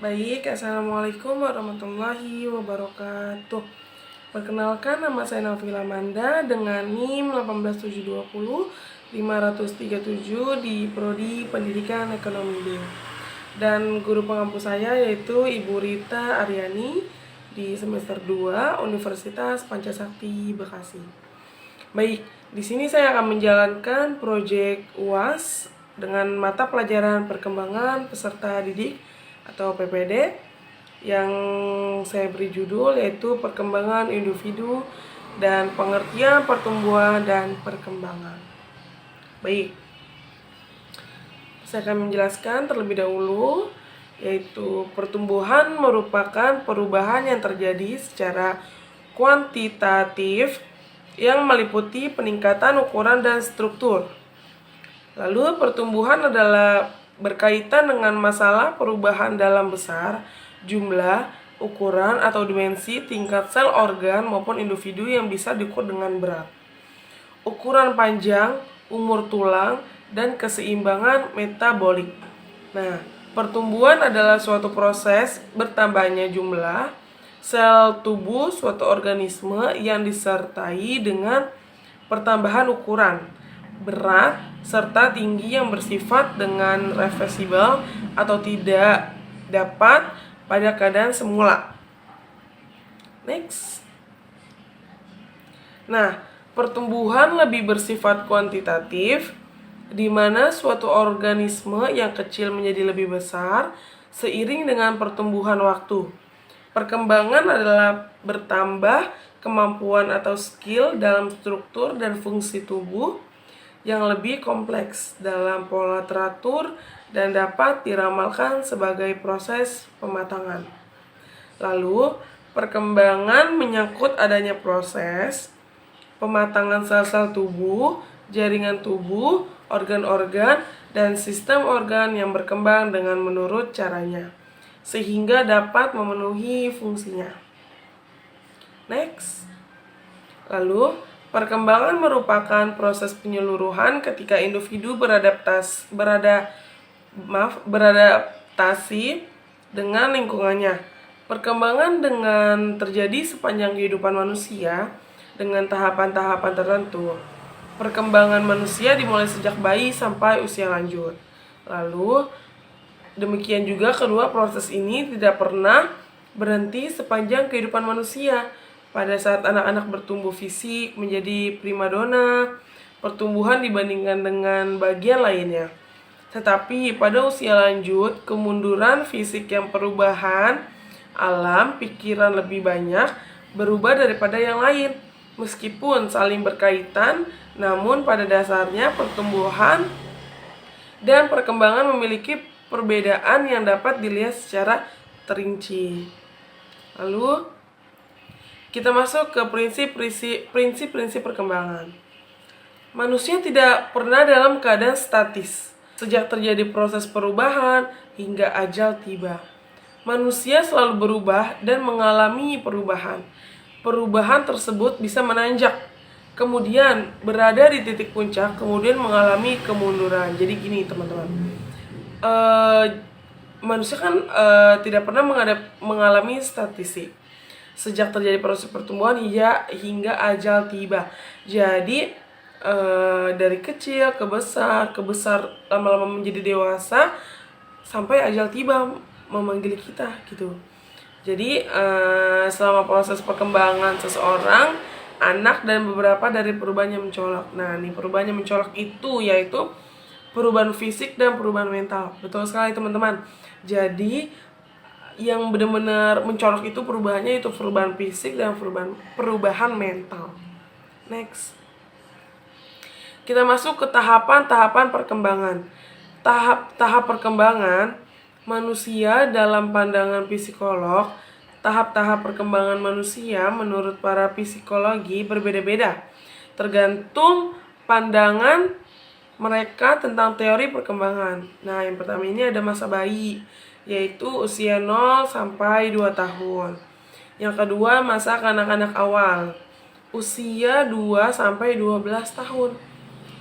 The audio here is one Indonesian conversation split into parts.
Baik, Assalamualaikum warahmatullahi wabarakatuh. Perkenalkan, nama saya Nafila Manda dengan NIM 18720 537 di Prodi Pendidikan Ekonomi B. Dan guru pengampu saya yaitu Ibu Rita Aryani di semester 2 Universitas Pancasakti Bekasi. Baik, di sini saya akan menjalankan proyek UAS dengan mata pelajaran perkembangan peserta didik atau PPD yang saya beri judul yaitu perkembangan individu dan pengertian pertumbuhan dan perkembangan. Baik, saya akan menjelaskan terlebih dahulu yaitu pertumbuhan merupakan perubahan yang terjadi secara kuantitatif yang meliputi peningkatan ukuran dan struktur. Lalu pertumbuhan adalah berkaitan dengan masalah perubahan dalam besar, jumlah, ukuran atau dimensi tingkat sel organ maupun individu yang bisa diukur dengan berat, ukuran panjang, umur tulang, dan keseimbangan metabolik. Nah, pertumbuhan adalah suatu proses bertambahnya jumlah sel tubuh suatu organisme yang disertai dengan pertambahan ukuran, berat, serta tinggi yang bersifat dengan reversibel atau tidak dapat pada keadaan semula. Next. Nah, pertumbuhan lebih bersifat kuantitatif, di mana suatu organisme yang kecil menjadi lebih besar seiring dengan pertumbuhan waktu. Perkembangan adalah bertambah kemampuan atau skill dalam struktur dan fungsi tubuh yang lebih kompleks dalam pola teratur dan dapat diramalkan sebagai proses pematangan. Lalu, perkembangan menyangkut adanya proses pematangan sel-sel tubuh, jaringan tubuh, organ-organ, dan sistem organ yang berkembang dengan menurut caranya, sehingga dapat memenuhi fungsinya. Next. Lalu, perkembangan merupakan proses penyeluruhan ketika individu beradaptasi dengan lingkungannya. Perkembangan dengan terjadi sepanjang kehidupan manusia dengan tahapan-tahapan tertentu. Perkembangan manusia dimulai sejak bayi sampai usia lanjut. Lalu, demikian juga kedua proses ini tidak pernah berhenti sepanjang kehidupan manusia. Pada saat anak-anak bertumbuh fisik menjadi primadona, pertumbuhan dibandingkan dengan bagian lainnya. Tetapi pada usia lanjut, kemunduran fisik yang perubahan alam pikiran lebih banyak berubah daripada yang lain. Meskipun saling berkaitan, namun pada dasarnya pertumbuhan dan perkembangan memiliki perbedaan yang dapat dilihat secara terinci. Lalu, kita masuk ke prinsip-prinsip perkembangan. Manusia tidak pernah dalam keadaan statis. Sejak terjadi proses perubahan hingga ajal tiba, manusia selalu berubah dan mengalami perubahan. Perubahan tersebut bisa menanjak, kemudian berada di titik puncak, kemudian mengalami kemunduran. Jadi gini teman-teman, manusia kan tidak pernah mengalami statistik. Sejak terjadi proses pertumbuhan hingga ajal tiba. Jadi dari kecil ke besar lama-lama menjadi dewasa sampai ajal tiba memanggil kita gitu. Jadi selama proses perkembangan seseorang, anak dan beberapa dari perubahan yang mencolok. Nah, nih perubahan yang mencolok itu yaitu perubahan fisik dan perubahan mental. Betul sekali teman-teman. Jadi yang benar-benar mencolok itu perubahannya itu perubahan fisik dan perubahan mental. Next. Kita masuk ke tahapan-tahapan perkembangan. Tahap perkembangan manusia dalam pandangan psikolog, tahap-tahap perkembangan manusia menurut para psikologi berbeda-beda, tergantung pandangan mereka tentang teori perkembangan. Nah, yang pertama ini ada masa bayi, yaitu usia 0 sampai 2 tahun. Yang kedua, masa kanak-kanak awal, usia 2 sampai 12 tahun.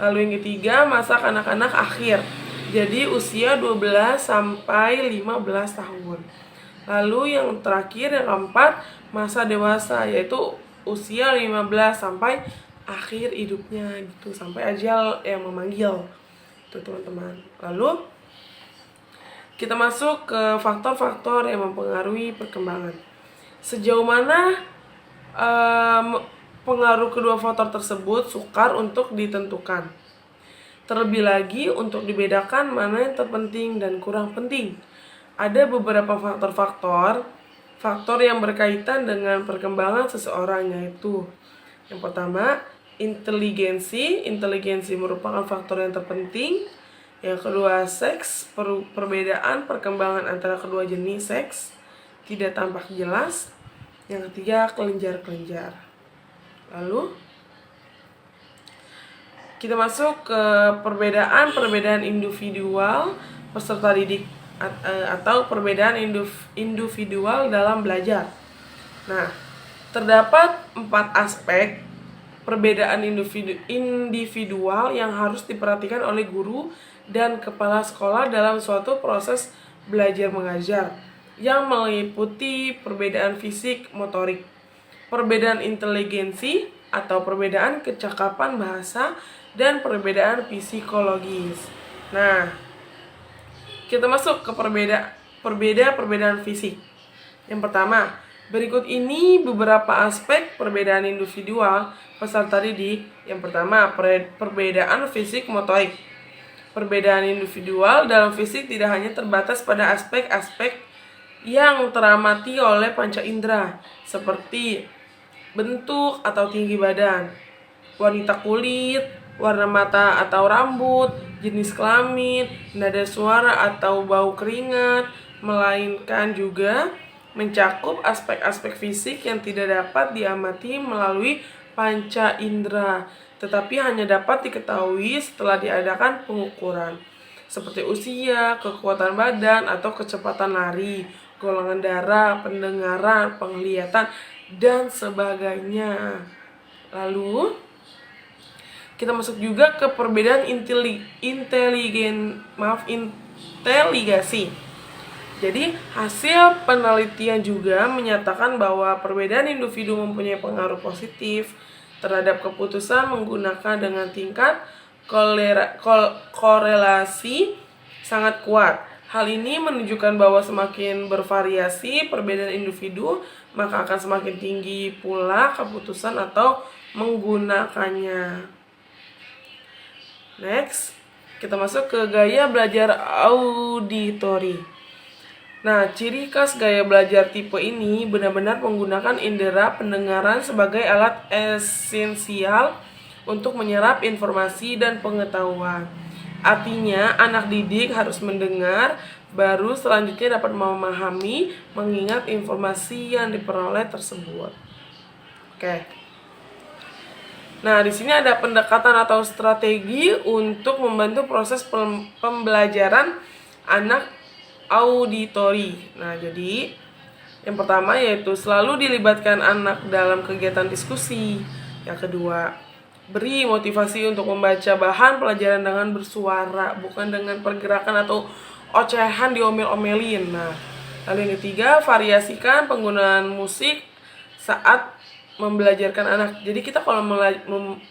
Lalu yang ketiga, masa kanak-kanak akhir, jadi usia 12 sampai 15 tahun. Lalu yang terakhir, yang keempat, masa dewasa, yaitu usia 15 sampai akhir hidupnya gitu, sampai ajal yang memanggil. Itu teman-teman. Lalu kita masuk ke faktor-faktor yang mempengaruhi perkembangan. Sejauh mana pengaruh kedua faktor tersebut sukar untuk ditentukan. Terlebih lagi untuk dibedakan mana yang terpenting dan kurang penting. Ada beberapa faktor yang berkaitan dengan perkembangan seseorang, yaitu yang pertama, inteligensi. Inteligensi merupakan faktor yang terpenting. Yang kedua, seks. Perbedaan perkembangan antara kedua jenis seks tidak tampak jelas. Yang ketiga, kelenjar-kelenjar. Lalu kita masuk ke perbedaan individual peserta didik atau perbedaan individual dalam belajar. Nah, terdapat 4 aspek perbedaan individual yang harus diperhatikan oleh guru dan kepala sekolah dalam suatu proses belajar mengajar, yang meliputi perbedaan fisik motorik, perbedaan inteligensi atau perbedaan kecakapan bahasa, dan perbedaan psikologis. Nah, kita masuk ke perbedaan fisik. Yang pertama, berikut ini beberapa aspek perbedaan individual peserta didik. Yang pertama, perbedaan fisik motorik. Perbedaan individual dalam fisik tidak hanya terbatas pada aspek-aspek yang teramati oleh panca indera, seperti bentuk atau tinggi badan, wanita kulit, warna mata atau rambut, jenis kelamin, nada suara atau bau keringat, melainkan juga mencakup aspek-aspek fisik yang tidak dapat diamati melalui panca indera, tetapi hanya dapat diketahui setelah diadakan pengukuran, seperti usia, kekuatan badan atau kecepatan lari, golongan darah, pendengaran, penglihatan, dan sebagainya. Lalu kita masuk juga ke perbedaan inteligasi. Jadi hasil penelitian juga menyatakan bahwa perbedaan individu mempunyai pengaruh positif terhadap keputusan menggunakan dengan tingkat korelasi sangat kuat. Hal ini menunjukkan bahwa semakin bervariasi perbedaan individu, maka akan semakin tinggi pula keputusan atau menggunakannya. Next, kita masuk ke gaya belajar auditori. Nah, ciri khas gaya belajar tipe ini benar-benar menggunakan indera pendengaran sebagai alat esensial untuk menyerap informasi dan pengetahuan. Artinya, anak didik harus mendengar, baru selanjutnya dapat memahami, mengingat informasi yang diperoleh tersebut. Oke. Nah, di sini ada pendekatan atau strategi untuk membantu proses pembelajaran anak auditori. Nah, jadi yang pertama yaitu selalu dilibatkan anak dalam kegiatan diskusi. Yang kedua, beri motivasi untuk membaca bahan pelajaran dengan bersuara, bukan dengan pergerakan atau ocehan diomel-omelin. Nah, lalu yang ketiga, variasikan penggunaan musik saat membelajarkan anak. Jadi kita kalau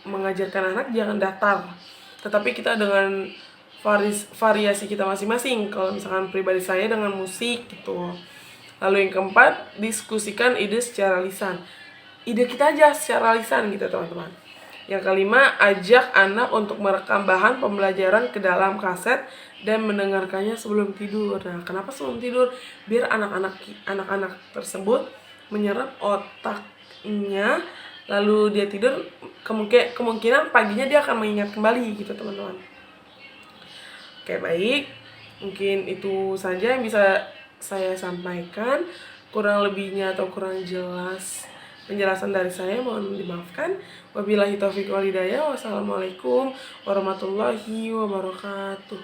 mengajarkan anak jangan datar, tetapi kita dengan variasi kita masing-masing. Kalau misalkan pribadi saya dengan musik gitu. Lalu yang keempat, diskusikan ide secara lisan. Ide kita aja secara lisan gitu teman-teman. Yang kelima, ajak anak untuk merekam bahan pembelajaran ke dalam kaset dan mendengarkannya sebelum tidur. Nah, kenapa sebelum tidur? Biar anak-anak tersebut menyerap otaknya, lalu dia tidur, kemungkinan paginya dia akan mengingat kembali gitu teman-teman. Oke, baik. Mungkin itu saja yang bisa saya sampaikan. Kurang lebihnya atau kurang jelas penjelasan dari saya mohon dimaafkan. Wabillahi taufiq wal hidayah. Wassalamualaikum warahmatullahi wabarakatuh.